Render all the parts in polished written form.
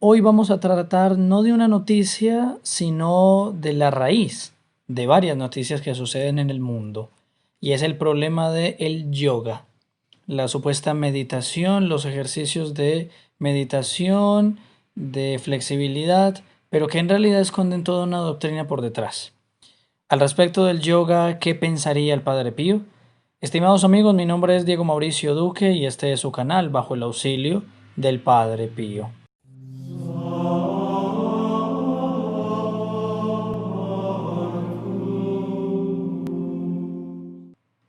Hoy vamos a tratar no de una noticia, sino de la raíz de varias noticias que suceden en el mundo. Y es el problema del yoga, la supuesta meditación, los ejercicios de meditación, de flexibilidad, pero que en realidad esconden toda una doctrina por detrás. Al respecto del yoga, ¿qué pensaría el Padre Pío? Estimados amigos, mi nombre es Diego Mauricio Duque y este es su canal Bajo el Auxilio del Padre Pío.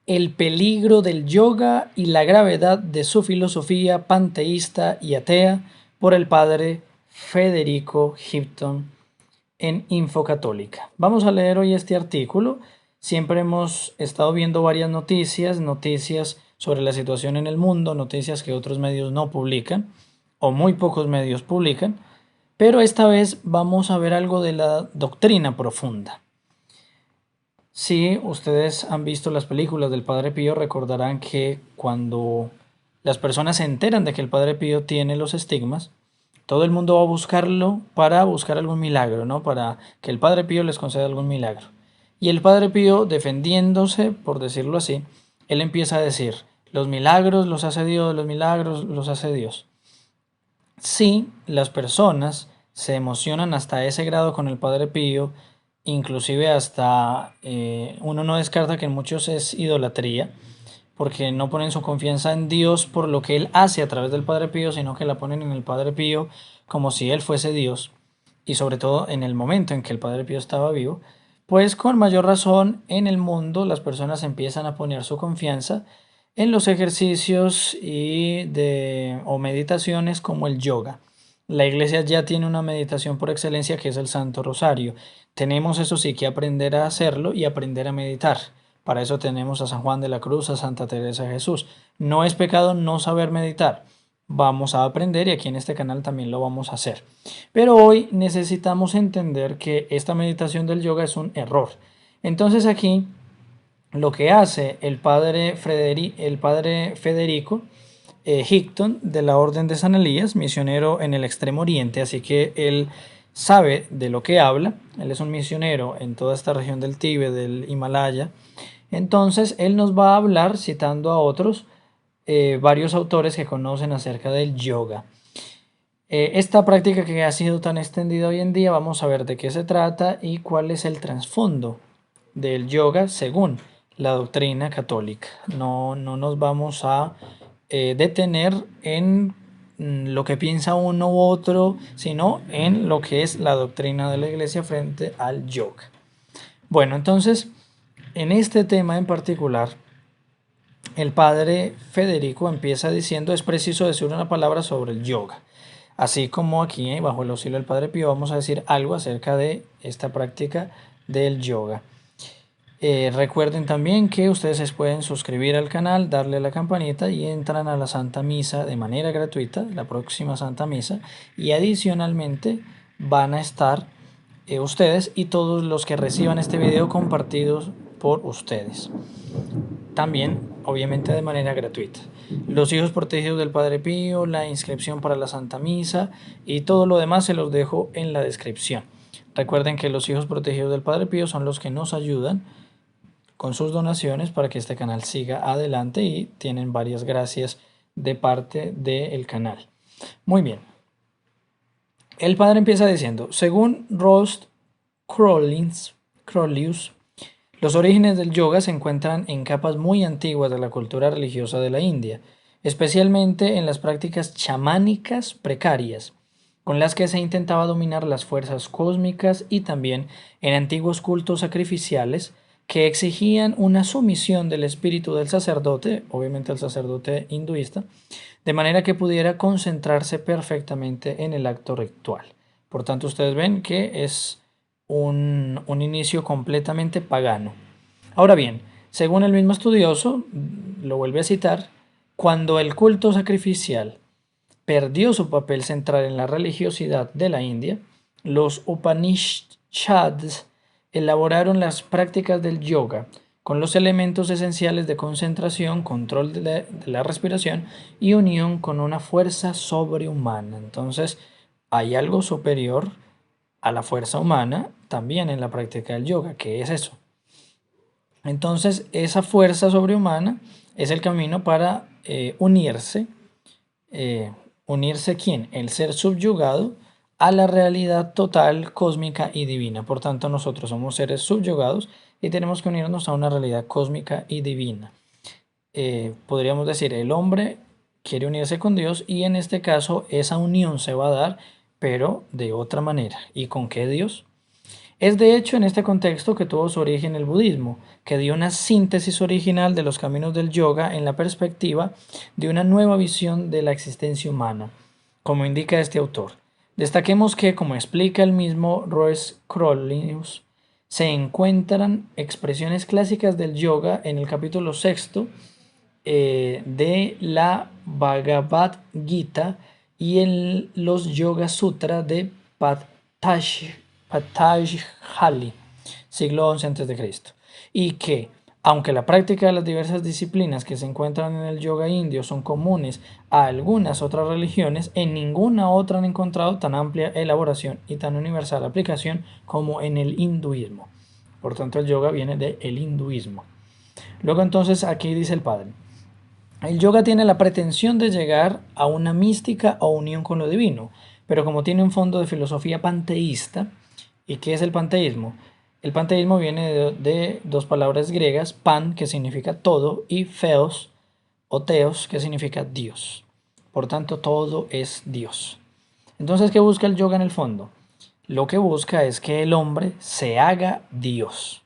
El peligro del yoga y la gravedad de su filosofía panteísta y atea por el padre Federico Hipton en Infocatólica. Vamos a leer hoy este artículo. Siempre hemos estado viendo varias noticias sobre la situación en el mundo, noticias que otros medios no publican o muy pocos medios publican, pero esta vez vamos a ver algo de la doctrina profunda. Si ustedes han visto las películas del Padre Pío, recordarán que cuando las personas se enteran de que el Padre Pío tiene los estigmas, todo el mundo va a buscarlo para buscar algún milagro, ¿no? Para que el Padre Pío les conceda algún milagro. Y el Padre Pío, defendiéndose, por decirlo así, él empieza a decir, los milagros los hace Dios, los milagros los hace Dios. Si las personas se emocionan hasta ese grado con el Padre Pío, inclusive hasta uno no descarta que en muchos es idolatría, porque no ponen su confianza en Dios por lo que Él hace a través del Padre Pío, sino que la ponen en el Padre Pío como si Él fuese Dios, y sobre todo en el momento en que el Padre Pío estaba vivo, pues con mayor razón en el mundo las personas empiezan a poner su confianza en los ejercicios o meditaciones como el yoga. La iglesia ya tiene una meditación por excelencia que es el Santo Rosario. Tenemos eso sí que aprender a hacerlo y aprender a meditar. Para eso tenemos a San Juan de la Cruz, a Santa Teresa de Jesús. No es pecado no saber meditar. Vamos a aprender y aquí en este canal también lo vamos a hacer. Pero hoy necesitamos entender que esta meditación del yoga es un error. Entonces aquí lo que hace el padre Federico Higton de la Orden de San Elías, misionero en el Extremo Oriente, así que él sabe de lo que habla. Él es un misionero en toda esta región del Tíbet, del Himalaya. Entonces él nos va a hablar citando a otros varios autores que conocen acerca del yoga. Esta práctica que ha sido tan extendida hoy en día, vamos a ver de qué se trata y cuál es el trasfondo del yoga según la doctrina católica. No nos vamos a detener en lo que piensa uno u otro, sino en lo que es la doctrina de la iglesia frente al yoga. Bueno, entonces, en este tema en particular, el padre Federico empieza diciendo, es preciso decir una palabra sobre el yoga. Así como aquí, bajo el auxilio del Padre Pío, vamos a decir algo acerca de esta práctica del yoga. Recuerden también que ustedes se pueden suscribir al canal, darle a la campanita y entran a la Santa Misa de manera gratuita, la próxima Santa Misa, y adicionalmente van a estar ustedes y todos los que reciban este video compartidos por ustedes. También, obviamente, de manera gratuita. Los hijos protegidos del Padre Pío, la inscripción para la Santa Misa y todo lo demás se los dejo en la descripción. Recuerden que los hijos protegidos del Padre Pío son los que nos ayudan con sus donaciones para que este canal siga adelante y tienen varias gracias de parte del canal. Muy bien. El padre empieza diciendo, según Rost Crollius, los orígenes del yoga se encuentran en capas muy antiguas de la cultura religiosa de la India, especialmente en las prácticas chamánicas precarias, con las que se intentaba dominar las fuerzas cósmicas y también en antiguos cultos sacrificiales que exigían una sumisión del espíritu del sacerdote, obviamente el sacerdote hinduista, de manera que pudiera concentrarse perfectamente en el acto ritual. Por tanto, ustedes ven que es un inicio completamente pagano. Ahora bien, según el mismo estudioso, lo vuelve a citar, cuando el culto sacrificial perdió su papel central en la religiosidad de la India, los Upanishads elaboraron las prácticas del yoga con los elementos esenciales de concentración, control de la respiración y unión con una fuerza sobrehumana. Entonces, hay algo superior a la fuerza humana también en la práctica del yoga. ¿Qué es eso? Entonces, esa fuerza sobrehumana es el camino para unirse. ¿Unirse quién? El ser subyugado a la realidad total, cósmica y divina. Por tanto, nosotros somos seres subyugados y tenemos que unirnos a una realidad cósmica y divina. Podríamos decir, el hombre quiere unirse con Dios y en este caso esa unión se va a dar, pero de otra manera. ¿Y con qué Dios? Es de hecho en este contexto que tuvo su origen el budismo, que dio una síntesis original de los caminos del yoga en la perspectiva de una nueva visión de la existencia humana, como indica este autor. Destaquemos que, como explica el mismo Royce Crollius, se encuentran expresiones clásicas del yoga en el capítulo sexto de la Bhagavad Gita y en los Yoga Sutra de Patanjali, siglo XI a.C. Y que, aunque la práctica de las diversas disciplinas que se encuentran en el yoga indio son comunes a algunas otras religiones, en ninguna otra han encontrado tan amplia elaboración y tan universal aplicación como en el hinduismo. Por tanto, el yoga viene del hinduismo. Luego entonces aquí dice el padre: el yoga tiene la pretensión de llegar a una mística o unión con lo divino, pero como tiene un fondo de filosofía panteísta. ¿Y qué es el panteísmo? El panteísmo viene de dos palabras griegas, pan, que significa todo, y theos, o teos, que significa Dios. Por tanto, todo es Dios. Entonces, ¿qué busca el yoga en el fondo? Lo que busca es que el hombre se haga Dios.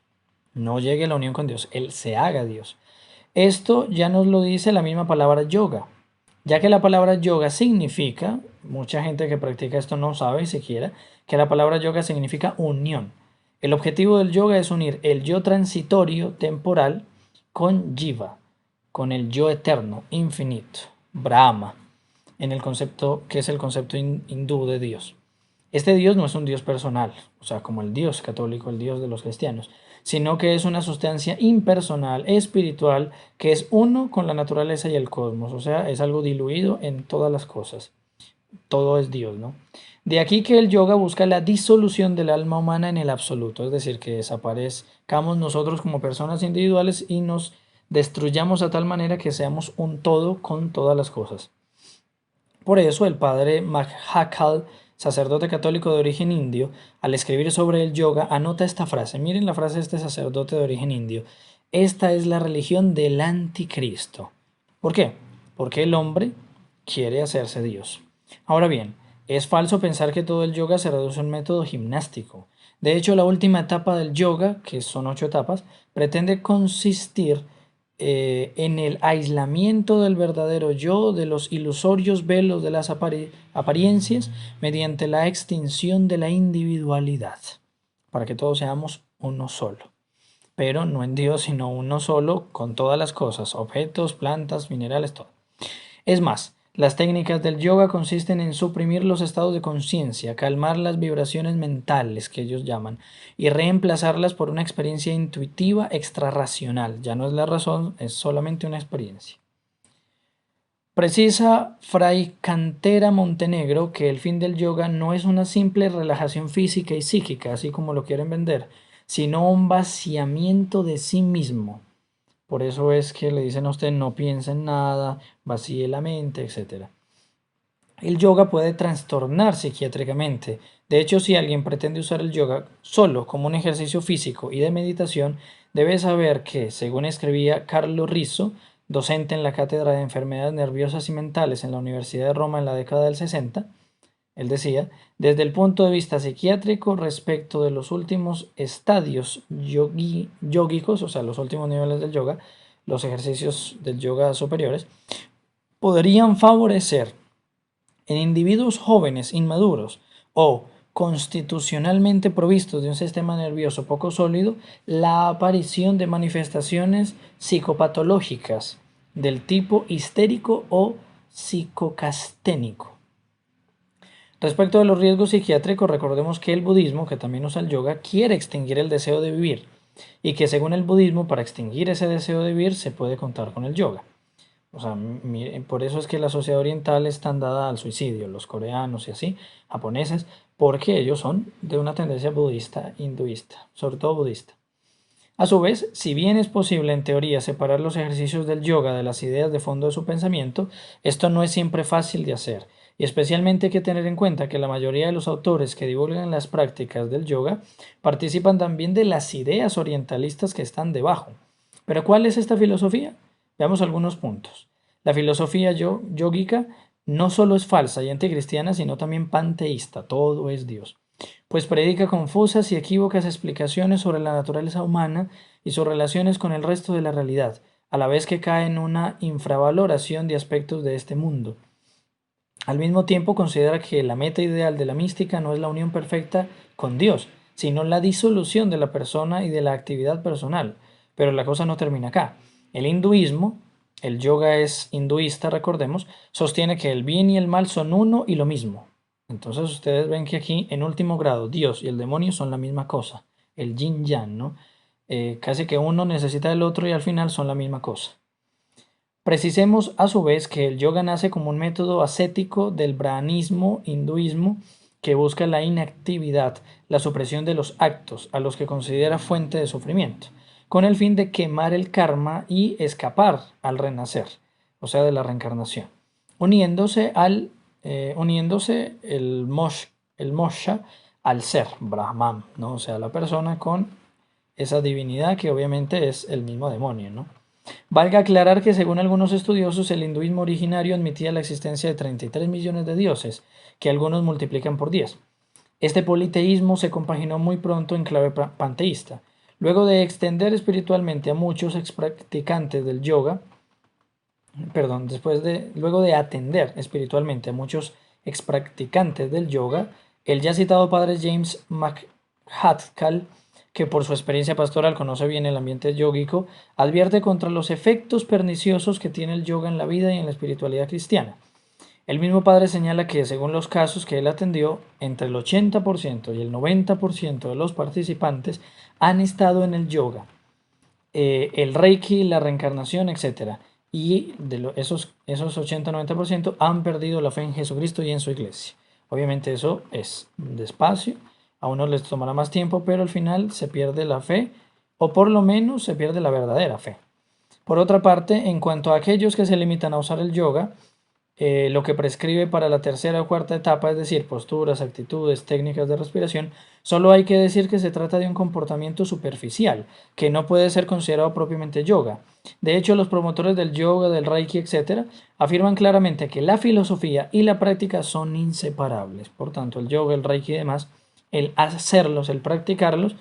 No llegue a la unión con Dios, él se haga Dios. Esto ya nos lo dice la misma palabra yoga, ya que la palabra yoga significa, mucha gente que practica esto no sabe siquiera, que la palabra yoga significa unión. El objetivo del yoga es unir el yo transitorio, temporal, con Jiva, con el yo eterno, infinito, Brahma, en el concepto que es el concepto hindú de Dios. Este Dios no es un Dios personal, o sea, como el Dios católico, el Dios de los cristianos, sino que es una sustancia impersonal, espiritual, que es uno con la naturaleza y el cosmos, o sea, es algo diluido en todas las cosas. Todo es Dios, ¿no? De aquí que el yoga busca la disolución del alma humana en el absoluto, es decir, que desaparezcamos nosotros como personas individuales y nos destruyamos a tal manera que seamos un todo con todas las cosas. Por eso el padre Mahakal, sacerdote católico de origen indio, al escribir sobre el yoga, anota esta frase. Miren la frase de este sacerdote de origen indio. Esta es la religión del anticristo. ¿Por qué? Porque el hombre quiere hacerse Dios. Ahora bien, es falso pensar que todo el yoga se reduce a un método gimnástico. De hecho, la última etapa del yoga, que son 8 etapas, pretende consistir en el aislamiento del verdadero yo, de los ilusorios velos de las apariencias, mediante la extinción de la individualidad, para que todos seamos uno solo. Pero no en Dios, sino uno solo con todas las cosas, objetos, plantas, minerales, todo. Es más, las técnicas del yoga consisten en suprimir los estados de conciencia, calmar las vibraciones mentales que ellos llaman y reemplazarlas por una experiencia intuitiva extrarracional. Ya no es la razón, es solamente una experiencia. Precisa Fray Cantera Montenegro que el fin del yoga no es una simple relajación física y psíquica, así como lo quieren vender, sino un vaciamiento de sí mismo. Por eso es que le dicen a usted no piense en nada, vacíe la mente, etc. El yoga puede trastornar psiquiátricamente. De hecho, si alguien pretende usar el yoga solo como un ejercicio físico y de meditación, debe saber que, según escribía Carlo Rizzo, docente en la Cátedra de Enfermedades Nerviosas y Mentales en la Universidad de Roma en la década del 60, él decía, desde el punto de vista psiquiátrico respecto de los últimos estadios yógicos, o sea, los últimos niveles del yoga, los ejercicios del yoga superiores, podrían favorecer en individuos jóvenes, inmaduros o constitucionalmente provistos de un sistema nervioso poco sólido, la aparición de manifestaciones psicopatológicas del tipo histérico o psicocasténico. Respecto de los riesgos psiquiátricos, recordemos que el budismo, que también usa el yoga, quiere extinguir el deseo de vivir y que según el budismo, para extinguir ese deseo de vivir se puede contar con el yoga. O sea, por eso es que la sociedad oriental es tan dada al suicidio, los coreanos y así, japoneses, porque ellos son de una tendencia budista, hinduista, sobre todo budista. A su vez, si bien es posible en teoría separar los ejercicios del yoga de las ideas de fondo de su pensamiento, esto no es siempre fácil de hacer, y especialmente hay que tener en cuenta que la mayoría de los autores que divulgan las prácticas del yoga participan también de las ideas orientalistas que están debajo. ¿Pero cuál es esta filosofía? Veamos algunos puntos. La filosofía yógica no solo es falsa y anticristiana, sino también panteísta, todo es Dios, pues predica confusas y equívocas explicaciones sobre la naturaleza humana y sus relaciones con el resto de la realidad, a la vez que cae en una infravaloración de aspectos de este mundo. Al mismo tiempo considera que la meta ideal de la mística no es la unión perfecta con Dios, sino la disolución de la persona y de la actividad personal. Pero la cosa no termina acá. El hinduismo, el yoga es hinduista, recordemos, sostiene que el bien y el mal son uno y lo mismo. Entonces ustedes ven que aquí, en último grado, Dios y el demonio son la misma cosa, el yin yang, ¿no? Casi que uno necesita del otro y al final son la misma cosa. Precisemos a su vez que el yoga nace como un método ascético del brahmanismo hinduismo que busca la inactividad, la supresión de los actos a los que considera fuente de sufrimiento, con el fin de quemar el karma y escapar al renacer, o sea, de la reencarnación, uniéndose el moksha al ser, Brahman, ¿no? O sea, la persona con esa divinidad que obviamente es el mismo demonio, ¿no? Valga aclarar que según algunos estudiosos el hinduismo originario admitía la existencia de 33 millones de dioses, que algunos multiplican por 10. Este politeísmo se compaginó muy pronto en clave panteísta. Luego de extender espiritualmente a muchos ex practicantes del yoga, luego de atender espiritualmente a muchos ex practicantes del yoga, el ya citado padre James McHatkal, que por su experiencia pastoral conoce bien el ambiente yógico, advierte contra los efectos perniciosos que tiene el yoga en la vida y en la espiritualidad cristiana. El mismo padre señala que, según los casos que él atendió, entre el 80% y el 90% de los participantes han estado en el yoga, el reiki, la reencarnación, etc. Y esos 80-90% han perdido la fe en Jesucristo y en su iglesia. Obviamente eso es despacio, a unos les tomará más tiempo, pero al final se pierde la fe, o por lo menos se pierde la verdadera fe. Por otra parte, en cuanto a aquellos que se limitan a usar el yoga, lo que prescribe para la tercera o cuarta etapa, es decir, posturas, actitudes, técnicas de respiración, solo hay que decir que se trata de un comportamiento superficial, que no puede ser considerado propiamente yoga. De hecho, los promotores del yoga, del reiki, etc., afirman claramente que la filosofía y la práctica son inseparables. Por tanto, el yoga, el reiki y demás, el hacerlos, el practicarlos,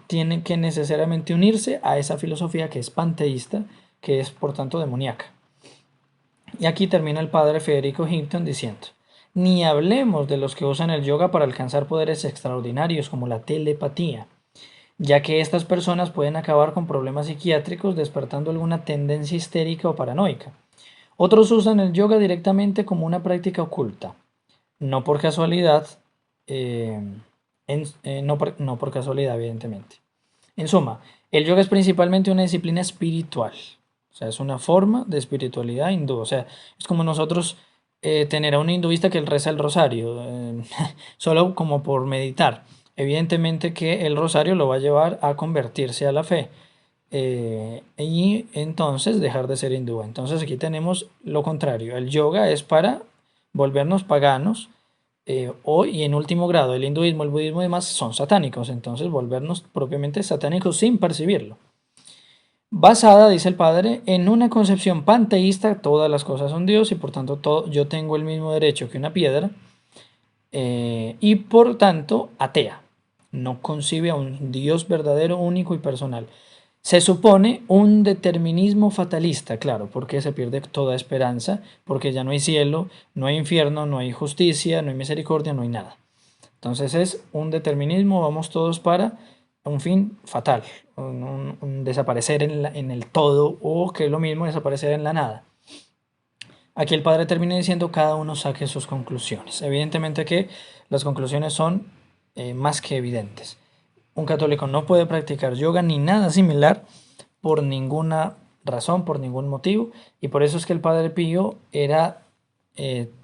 tienen que necesariamente unirse a esa filosofía que es panteísta, que es por tanto demoníaca. Y aquí termina el padre Federico Hinton diciendo: ni hablemos de los que usan el yoga para alcanzar poderes extraordinarios como la telepatía, ya que estas personas pueden acabar con problemas psiquiátricos despertando alguna tendencia histérica o paranoica. Otros usan el yoga directamente como una práctica oculta, no por casualidad, no por casualidad, evidentemente. En suma, el yoga es principalmente una disciplina espiritual. O sea, es una forma de espiritualidad hindú. O sea, es como nosotros tener a un hinduista que reza el rosario, solo como por meditar. Evidentemente que el rosario lo va a llevar a convertirse a la fe y entonces dejar de ser hindú. Entonces aquí tenemos lo contrario. El yoga es para volvernos paganos y en último grado el hinduismo, el budismo y demás son satánicos. Entonces volvernos propiamente satánicos sin percibirlo. Basada, dice el padre, en una concepción panteísta, todas las cosas son Dios y por tanto yo tengo el mismo derecho que una piedra, y por tanto atea. No concibe a un Dios verdadero, único y personal. Se supone un determinismo fatalista, claro, porque se pierde toda esperanza, porque ya no hay cielo, no hay infierno, no hay justicia, no hay misericordia, no hay nada. Entonces es un determinismo, vamos todos para un fin fatal, un desaparecer en el todo, o que es lo mismo desaparecer en la nada. Aquí el padre termina diciendo: cada uno saque sus conclusiones. Evidentemente que las conclusiones son más que evidentes. Un católico no puede practicar yoga ni nada similar por ninguna razón, por ningún motivo, y por eso es que el Padre Pío era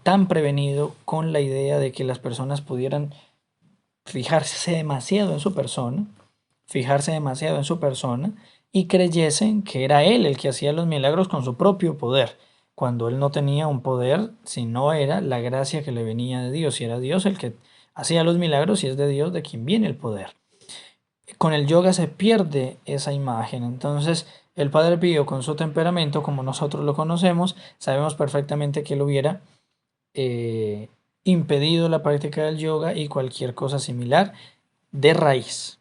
tan prevenido con la idea de que las personas pudieran fijarse demasiado en su persona, fijarse demasiado en su persona y creyesen que era él el que hacía los milagros con su propio poder, cuando él no tenía un poder, sino era la gracia que le venía de Dios, y era Dios el que hacía los milagros y es de Dios de quien viene el poder. Con el yoga se pierde esa imagen, entonces el Padre Pío con su temperamento, como nosotros lo conocemos, sabemos perfectamente que él hubiera eh, impedido la práctica del yoga y cualquier cosa similar de raíz.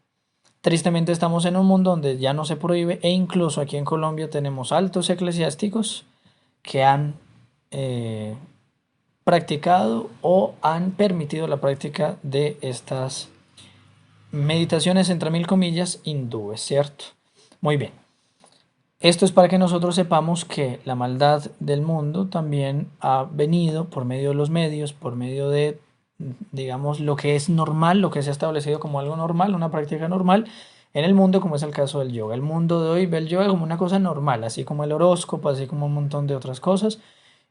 Tristemente estamos en un mundo donde ya no se prohíbe e incluso aquí en Colombia tenemos altos eclesiásticos que han practicado o han permitido la práctica de estas meditaciones entre mil comillas hindúes, ¿cierto? Muy bien. Esto es para que nosotros sepamos que la maldad del mundo también ha venido por medio de los medios, por medio de, digamos, lo que es normal, lo que se ha establecido como algo normal, una práctica normal en el mundo, como es el caso del yoga. El mundo de hoy ve el yoga como una cosa normal, así como el horóscopo, así como un montón de otras cosas.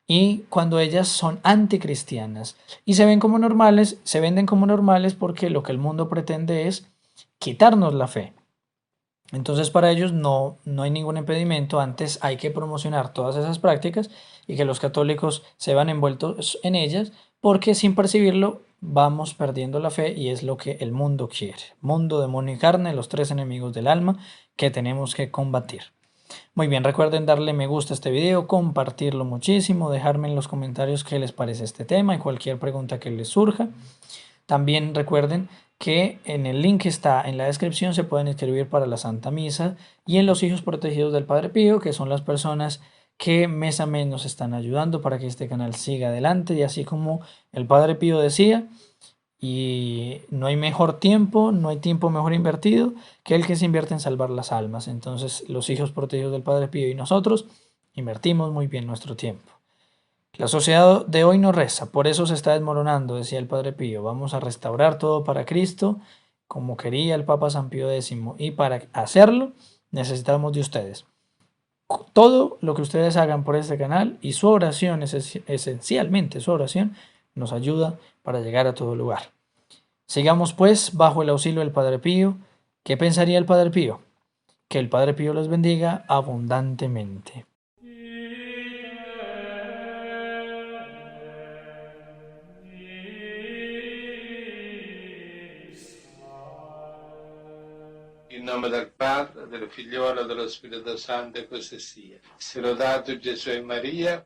Y cuando ellas son anticristianas y se ven como normales, se venden como normales porque lo que el mundo pretende es quitarnos la fe. Entonces para ellos no hay ningún impedimento, antes hay que promocionar todas esas prácticas y que los católicos se van envueltos en ellas porque sin percibirlo vamos perdiendo la fe y es lo que el mundo quiere. Mundo, demonio y carne, los tres enemigos del alma que tenemos que combatir. Muy bien, recuerden darle me gusta a este video, compartirlo muchísimo, dejarme en los comentarios qué les parece este tema y cualquier pregunta que les surja. También recuerden que en el link que está en la descripción se pueden inscribir para la Santa Misa y en los hijos protegidos del Padre Pío, que son las personas que mes a mes nos están ayudando para que este canal siga adelante. Y así como el Padre Pío decía, y no hay mejor tiempo, no hay tiempo mejor invertido que el que se invierte en salvar las almas. Entonces los hijos protegidos del Padre Pío y nosotros invertimos muy bien nuestro tiempo. La sociedad de hoy no reza, por eso se está desmoronando, decía el Padre Pío. Vamos a restaurar todo para Cristo, como quería el Papa San Pío X, y para hacerlo necesitamos de ustedes. Todo lo que ustedes hagan por este canal y su oración, esencialmente su oración, nos ayuda para llegar a todo lugar. Sigamos pues bajo el auxilio del Padre Pío. ¿Qué pensaría el Padre Pío? Que el Padre Pío los bendiga abundantemente. In nome del Padre, del Figliolo e dello Spirito Santo, e così sia. Sia lodato Gesù e Maria.